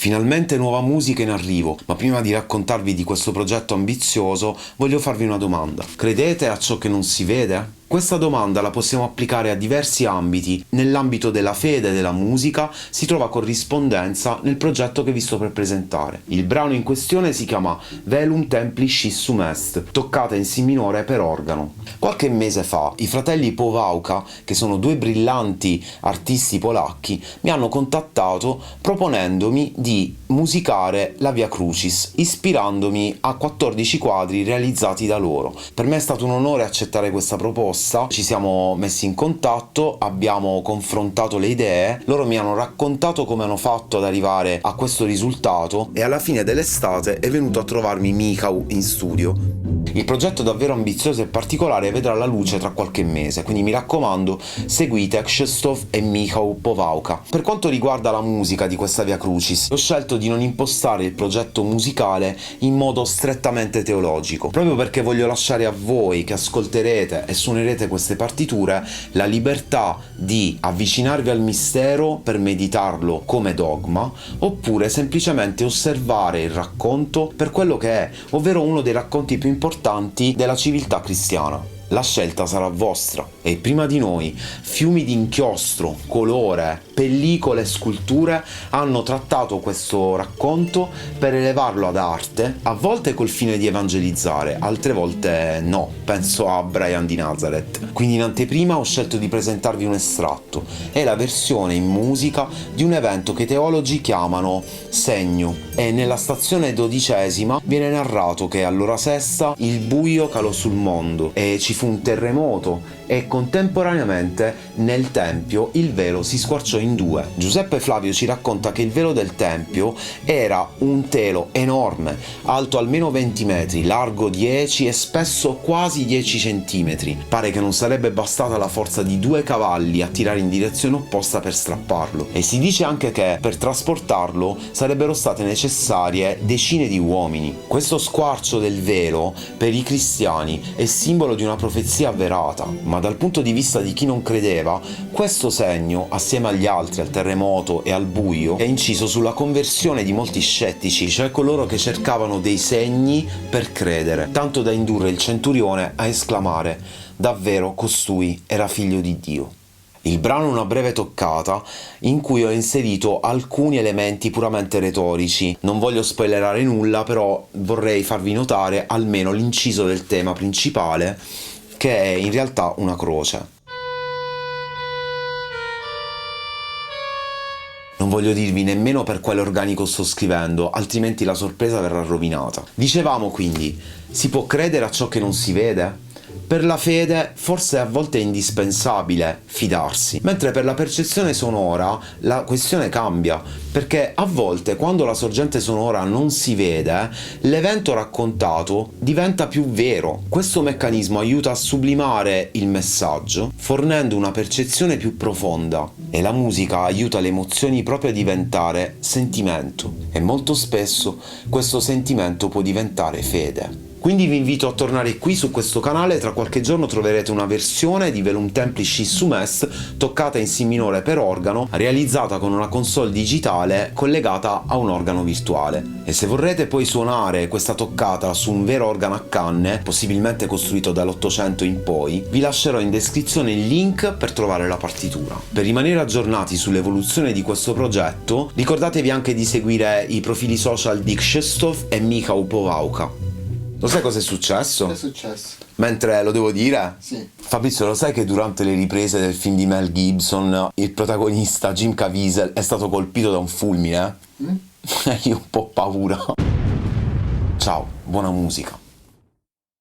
Finalmente nuova musica in arrivo, ma prima di raccontarvi di questo progetto ambizioso voglio farvi una domanda. Credete a ciò che non si vede? Questa domanda la possiamo applicare a diversi ambiti. Nell'ambito della fede e della musica si trova corrispondenza nel progetto che vi sto per presentare. Il brano in questione si chiama Velum Templi Scissum Est, toccata in Si minore per organo. Qualche mese fa i fratelli Powałka, che sono due brillanti artisti polacchi, mi hanno contattato proponendomi di musicare la Via Crucis, ispirandomi a 14 quadri realizzati da loro. Per me è stato un onore accettare questa proposta. Ci siamo messi in contatto, abbiamo confrontato le idee, loro mi hanno raccontato come hanno fatto ad arrivare a questo risultato e alla fine dell'estate è venuto a trovarmi Michał in studio. Il progetto davvero ambizioso e particolare vedrà la luce tra qualche mese, quindi mi raccomando, seguite Krzysztof e Michał Powałka. Per quanto riguarda la musica di questa Via Crucis, ho scelto di non impostare il progetto musicale in modo strettamente teologico, proprio perché voglio lasciare a voi che ascolterete e suonerete queste partiture la libertà di avvicinarvi al mistero per meditarlo come dogma, oppure semplicemente osservare il racconto per quello che è, ovvero uno dei racconti più importanti della civiltà cristiana. La scelta sarà vostra e prima di noi fiumi di inchiostro, colore, pellicole e sculture hanno trattato questo racconto per elevarlo ad arte, a volte col fine di evangelizzare, altre volte no, penso a Brian di Nazareth. Quindi in anteprima ho scelto di presentarvi un estratto, è la versione in musica di un evento che i teologi chiamano segno, e nella stazione 12ª viene narrato che all'ora sesta il buio calò sul mondo e ci fu un terremoto e contemporaneamente nel tempio il velo si squarciò in due. Giuseppe Flavio ci racconta che il velo del tempio era un telo enorme, alto almeno 20 metri, largo 10 e spesso quasi 10 centimetri. Pare che non sarebbe bastata la forza di 2 cavalli a tirare in direzione opposta per strapparlo, e si dice anche che per trasportarlo sarebbero state necessarie decine di uomini. Questo squarcio del velo per i cristiani è simbolo di una profezia avverata, ma dal punto di vista di chi non credeva, questo segno, assieme agli altri, al terremoto e al buio, è inciso sulla conversione di molti scettici, cioè coloro che cercavano dei segni per credere, tanto da indurre il centurione a esclamare: davvero costui era figlio di Dio. Il brano è una breve toccata in cui ho inserito alcuni elementi puramente retorici. Non voglio spoilerare nulla, però vorrei farvi notare almeno l'inciso del tema principale, che è in realtà una croce. Non voglio dirvi nemmeno per quale organico sto scrivendo, altrimenti la sorpresa verrà rovinata. Dicevamo quindi, si può credere a ciò che non si vede? Per la fede forse a volte è indispensabile fidarsi, mentre per la percezione sonora la questione cambia, perché a volte quando la sorgente sonora non si vede, l'evento raccontato diventa più vero. Questo meccanismo aiuta a sublimare il messaggio, fornendo una percezione più profonda, e la musica aiuta le emozioni proprio a diventare sentimento, e molto spesso questo sentimento può diventare fede. Quindi vi invito a tornare qui su questo canale, tra qualche giorno troverete una versione di Velum Templi Scissum Est toccata in Si minore per organo, realizzata con una console digitale collegata a un organo virtuale. E se vorrete poi suonare questa toccata su un vero organo a canne, possibilmente costruito dall'800 in poi, vi lascerò in descrizione il link per trovare la partitura. Per rimanere aggiornati sull'evoluzione di questo progetto, ricordatevi anche di seguire i profili social di Krzysztof e Michał Powałka. Lo sai cosa è successo? Che è successo? Mentre lo devo dire? Sì. Fabrizio, lo sai che durante le riprese del film di Mel Gibson il protagonista Jim Caviezel è stato colpito da un fulmine? Io ho un po' paura. Ciao, buona musica.